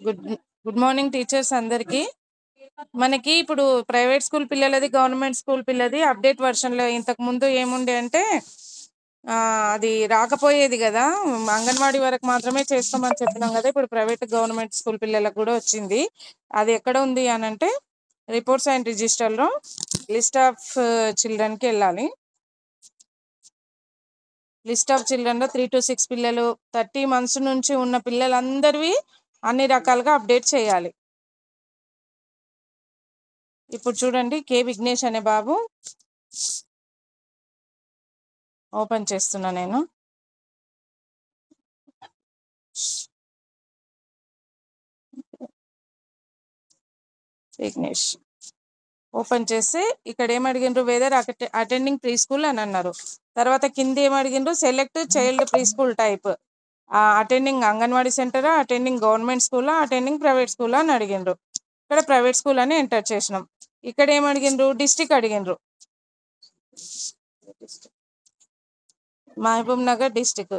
Good good morning teachers అందరికి. మనకి ఇప్పుడు ప్రైవేట్ స్కూల్ పిల్లలది, గవర్నమెంట్ స్కూల్ పిల్లది అప్డేట్ వర్షన్లో ఇంతకు ముందు ఏముండే అంటే అది రాకపోయేది కదా, అంగన్వాడీ వరకు మాత్రమే చేస్తామని చెప్పినాం కదా. ఇప్పుడు ప్రైవేట్ గవర్నమెంట్ స్కూల్ పిల్లలకు కూడా వచ్చింది. అది ఎక్కడ ఉంది అని అంటే రిపోర్ట్స్ అండ్ రిజిస్టర్లో లిస్ట్ ఆఫ్ చిల్డ్రన్కి వెళ్ళాలి. లిస్ట్ ఆఫ్ చిల్డ్రన్లో 3 to 6 పిల్లలు, 30 months నుంచి ఉన్న పిల్లలందరివి అన్ని రకాలుగా అప్డేట్ చేయాలి. ఇప్పుడు చూడండి, కే విఘ్నేష్ అనే బాబు ఓపెన్ చేస్తున్నా నేను. విఘ్నేష్ ఓపెన్ చేస్తే ఇక్కడ ఏమడిగిండ్రు, వెదర్ అటెండింగ్ ప్రీ స్కూల్ అని అన్నారు. తర్వాత కింద ఏమడిగిండ్రు, select child preschool type, attending anganwadi సెంటరా, అటెండింగ్ గవర్నమెంట్ స్కూలా, అటెండింగ్ ప్రైవేట్ స్కూలా అని అడిగిండ్రు. ఇక్కడ ప్రైవేట్ స్కూల్ అని ఎంటర్ చేసినాం. ఇక్కడ ఏమడిగిండ్రు, డిస్టిక్ అడిగిండ్రు. మహబూబ్ నగర్ డిస్టిక్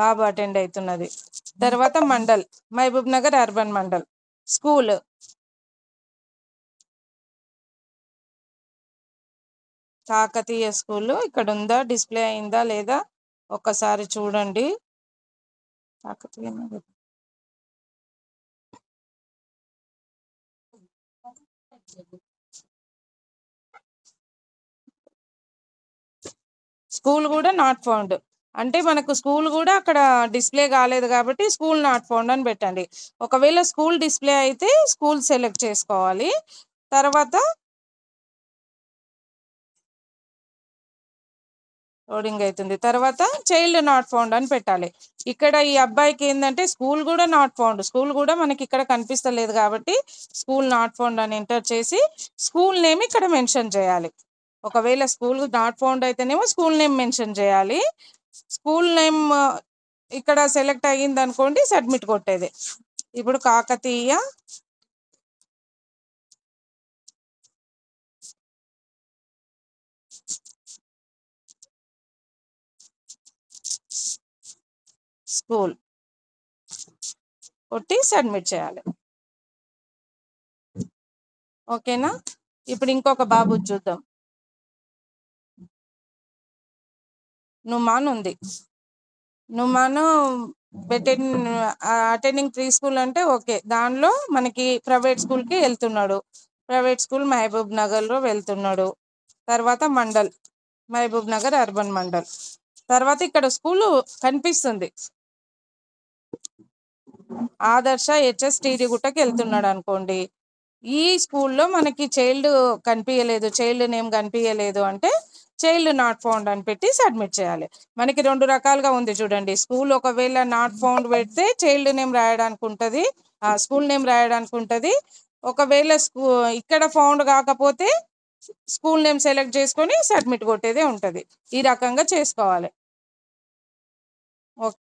బాబు అటెండ్ అవుతున్నది. తర్వాత mandal, Mahabubnagar urban mandal. School Kakatiya school ఇక్కడ ఉందా, డిస్ప్లే అయిందా లేదా ఒక్కసారి చూడండి. కాకతీయ స్కూల్ కూడా నాట్ ఫౌండ్ అంటే మనకు స్కూల్ కూడా అక్కడ డిస్ప్లే కాలేదు కాబట్టి స్కూల్ నాట్ ఫౌండ్ అని పెట్టండి. ఒకవేళ స్కూల్ డిస్ప్లే అయితే స్కూల్ సెలెక్ట్ చేసుకోవాలి. తర్వాత లోడింగ్ అవుతుంది. తర్వాత చైల్డ్ నాట్ ఫౌండ్ అని పెట్టాలి. ఇక్కడ ఈ అబ్బాయికి ఏంటంటే స్కూల్ కూడా నాట్ ఫౌండ్, స్కూల్ కూడా మనకి ఇక్కడ కనిపిస్తలేదు కాబట్టి స్కూల్ నాట్ ఫౌండ్ అని ఎంటర్ చేసి స్కూల్ నేమ్ ఇక్కడ మెన్షన్ చేయాలి. ఒకవేళ స్కూల్ నాట్ ఫౌండ్ అయితేనేమో స్కూల్ నేమ్ మెన్షన్ చేయాలి. స్కూల్ నేమ్ ఇక్కడ సెలెక్ట్ అయ్యింది అనుకోండి, సబ్మిట్ కొట్టేది. ఇప్పుడు కాకతీయ స్కూల్ కొట్టి సబ్మిట్ చేయాలి. ఓకేనా. ఇప్పుడు ఇంకొక బాబు చూద్దాం. నుమాన్ ఉంది. నుమాను అటెండింగ్ ప్రీ స్కూల్ అంటే ఓకే, దానిలో మనకి ప్రైవేట్ స్కూల్కి వెళ్తున్నాడు. ప్రైవేట్ స్కూల్ మహబూబ్ నగర్లో వెళ్తున్నాడు. తర్వాత మండల్, మహబూబ్ నగర్ అర్బన్ మండల్. తర్వాత ఇక్కడ స్కూల్ కనిపిస్తుంది, ఆదర్శ హెచ్ఎస్ టీడీగుట్టకి వెళ్తున్నాడు అనుకోండి. ఈ స్కూల్లో మనకి చైల్డ్ కనిపించలేదు, చైల్డ్ నేమ్ కనిపించలేదు అంటే చైల్డ్ నాట్ ఫౌండ్ అని పెట్టి సబ్మిట్ చేయాలి. మనకి 2 రకాలుగా ఉంది చూడండి. స్కూల్ ఒకవేళ నాట్ ఫౌండ్ పెడితే చైల్డ్ నేమ్ రాయడానికి ఉంటుంది, స్కూల్ నేమ్ రాయడానికి ఉంటుంది. ఒకవేళ ఇక్కడ ఫౌండ్ కాకపోతే స్కూల్ నేమ్ సెలెక్ట్ చేసుకొని సబ్మిట్ కొట్టేదే ఉంటుంది. ఈ రకంగా చేసుకోవాలి. ఓకే.